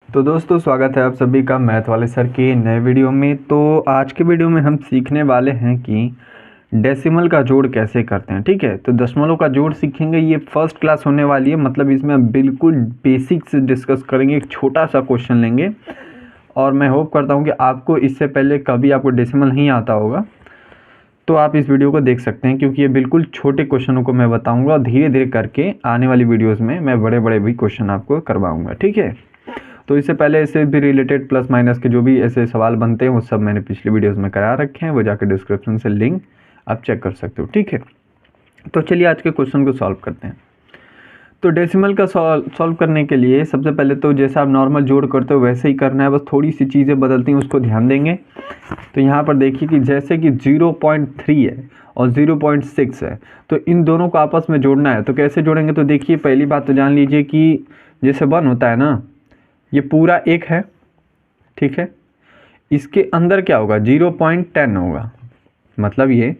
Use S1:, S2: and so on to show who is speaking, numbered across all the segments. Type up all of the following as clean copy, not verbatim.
S1: तो दोस्तों स्वागत है आप सभी का मैथ वाले सर के नए वीडियो में। तो आज के वीडियो में हम सीखने वाले हैं कि डेसिमल का जोड़ कैसे करते हैं। ठीक है, तो दशमलव का जोड़ सीखेंगे। ये फर्स्ट क्लास होने वाली है, मतलब इसमें हम बिल्कुल बेसिक से डिस्कस करेंगे। एक छोटा सा क्वेश्चन लेंगे और मैं होप करता हूँ कि आपको इससे पहले कभी आपको डेसिमल नहीं आता होगा तो आप इस वीडियो को देख सकते हैं, क्योंकि ये बिल्कुल छोटे क्वेश्चनों को मैं बताऊँगा और धीरे धीरे करके आने वाली वीडियोज़ में मैं बड़े बड़े भी क्वेश्चन आपको करवाऊँगा। ठीक है, तो इससे पहले इससे भी रिलेटेड प्लस माइनस के जो भी ऐसे सवाल बनते हैं वो सब मैंने पिछले वीडियोस में करा रखे हैं, वो जाकर डिस्क्रिप्शन से लिंक आप चेक कर सकते हो। ठीक है, तो चलिए आज के क्वेश्चन को सॉल्व करते हैं। तो डेसिमल का सॉल्व करने के लिए सबसे पहले तो जैसा आप नॉर्मल जोड़ करते हो वैसे ही करना है, बस थोड़ी सी चीज़ें बदलती हैं उसको ध्यान देंगे। तो यहाँ पर देखिए कि जैसे कि 0.3 है और 0.6 है, तो इन दोनों को आपस में जोड़ना है। तो कैसे जोड़ेंगे, तो देखिए पहली बात तो जान लीजिए कि जैसे 1 होता है ना, ये पूरा 1 है। ठीक है, इसके अंदर क्या होगा, 0.10 होगा। मतलब ये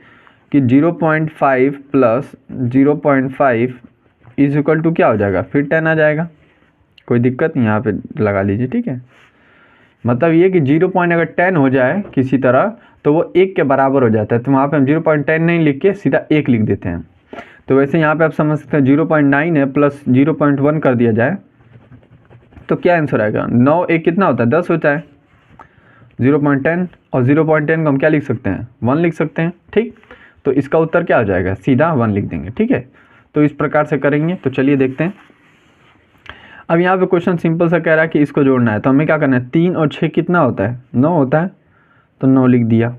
S1: कि 0.5 प्लस 0.5 इज इक्वल टू क्या हो जाएगा, फिर 10 आ जाएगा। कोई दिक्कत नहीं, यहाँ पे लगा लीजिए। ठीक है, मतलब ये कि 0. अगर 10 हो जाए किसी तरह तो वो 1 के बराबर हो जाता है। तो वहाँ पे हम 0.10 नहीं लिख के सीधा 1 लिख देते हैं। तो वैसे यहाँ पे आप समझ सकते हैं 0.9 है प्लस 0.1 कर दिया जाए तो क्या आंसर आएगा, 9 1 कितना होता है, 10 होता है। 0.10 और 0.10 को हम क्या लिख सकते हैं, 1 लिख सकते हैं। ठीक, तो इसका उत्तर क्या हो जाएगा, सीधा 1 लिख देंगे। ठीक है, तो इस प्रकार से करेंगे। तो चलिए देखते हैं। अब यहाँ पे क्वेश्चन सिंपल सा कह रहा है कि इसको जोड़ना है, तो हमें क्या करना है, 3 और 6 कितना होता है, 9 होता है। तो 9 लिख दिया।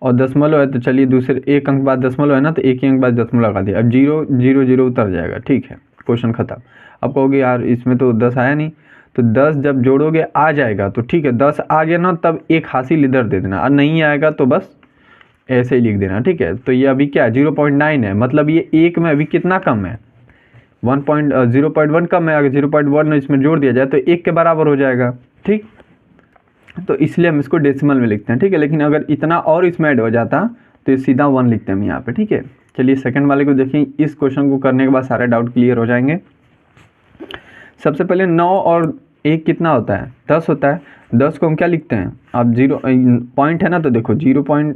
S1: और दशमलव है तो चलिए दूसरे एक अंक बाद दशमलव है ना, तो एक ही अंक बाद दशमलव लगा दिया। अब 0 0 0 उतर जाएगा। ठीक है, क्वेश्चन खत्म। अब कहोगे यार इसमें तो 10 आया नहीं, तो 10 जब जोड़ोगे आ जाएगा। तो ठीक है, 10 आ गया ना तब एक हासिल इधर दे देना, और नहीं आएगा तो बस ऐसे ही लिख देना। ठीक है, तो ये अभी क्या है, 0.9 है, मतलब ये 1 में अभी कितना कम है, 0.1 कम है। अगर 0.1 इसमें जोड़ दिया जाए तो 1 के बराबर हो जाएगा। ठीक, तो इसलिए हम इसको डेसिमल में लिखते हैं। ठीक है, लेकिन अगर इतना और इसमें ऐड हो जाता तो ये सीधा 1 लिखते हैं हम यहाँ पे। ठीक है, चलिए सेकंड वाले को देखिए। इस क्वेश्चन को करने के बाद सारे डाउट क्लियर हो जाएंगे। सबसे पहले 9 और 1 कितना होता है, 10 होता है। 10 को हम क्या लिखते हैं, अब 0 पॉइंट है ना, तो देखो 0 पॉइंट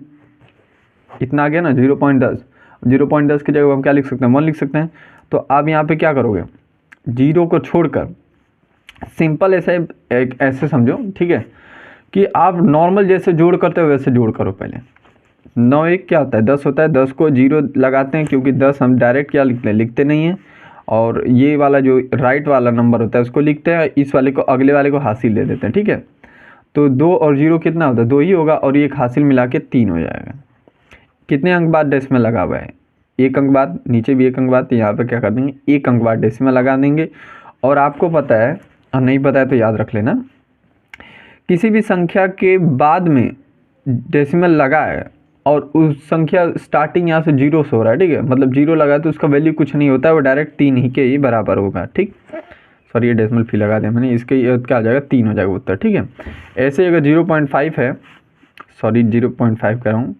S1: इतना आ गया ना, 0.10। 0.10 की जगह हम क्या लिख सकते हैं, 1 लिख सकते हैं। तो आप यहाँ पे क्या करोगे, 0 को छोड़कर सिंपल ऐसे समझो। ठीक है, कि आप नॉर्मल जैसे जोड़ करते हो वैसे जोड़ करो। पहले 9 1 क्या होता है, 10 होता है। 10 को 0 लगाते हैं क्योंकि 10 हम डायरेक्ट क्या लिखते हैं, लिखते नहीं हैं। और ये वाला जो राइट वाला नंबर होता है उसको लिखते हैं, इस वाले को अगले वाले को हासिल दे देते हैं। ठीक है, तो 2 और 0 कितना होता है, 2 ही होगा, और ये एक हासिल मिला के 3 हो जाएगा। कितने अंक बाद डेसिमल लगा हुआ है, 1 अंक बाद, नीचे भी 1 अंक बाद। तो यहाँ पे क्या कर देंगे, 1 अंक बाद डेसिमल लगा देंगे। और आपको पता है और नहीं पता है तो याद रख लेना, किसी भी संख्या के बाद में डेसिमल लगा है और उस संख्या स्टार्टिंग यहाँ से 0 से हो रहा है। ठीक है, मतलब 0 लगा तो उसका वैल्यू कुछ नहीं होता है, वो डायरेक्ट 3 ही के ही बराबर होगा। ठीक, सॉरी ये डेसिमल फी लगा दिया मैंने, इसके क्या आ जाएगा, 3 हो जाएगा उत्तर। ठीक है, ऐसे अगर 0.5 है, सॉरी 0.5 कह रहा हूँ,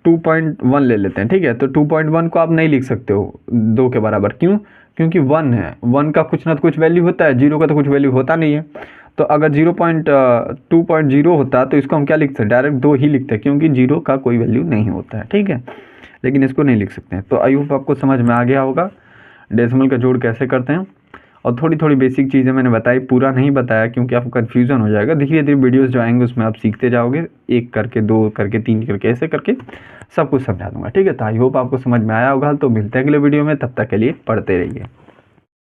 S1: 2.1 ले लेते हैं। ठीक है, तो 2.1 को आप नहीं लिख सकते हो 2 के बराबर, क्यों, क्योंकि 1 है, 1 का कुछ ना कुछ वैल्यू होता है, 0 का तो कुछ वैल्यू होता नहीं है। तो अगर 2.0 होता तो इसको हम क्या लिखते हैं, डायरेक्ट 2 ही लिखते हैं, क्योंकि 0 का कोई वैल्यू नहीं होता है। ठीक है, लेकिन इसको नहीं लिख सकते हैं। तो आई होप आपको समझ में आ गया होगा डेसिमल का जोड़ कैसे करते हैं। और थोड़ी थोड़ी बेसिक चीज़ें मैंने बताई, पूरा नहीं बताया क्योंकि आपको कन्फ्यूज़न हो जाएगा। धीरे धीरे वीडियोस जो आएंगे उसमें आप सीखते जाओगे, 1 करके 2 करके 3 करके ऐसे करके सब कुछ समझा दूंगा। ठीक है, तो आई होप आपको समझ में आया होगा। तो मिलते हैं अगले वीडियो में, तब तक के लिए पढ़ते रहिए।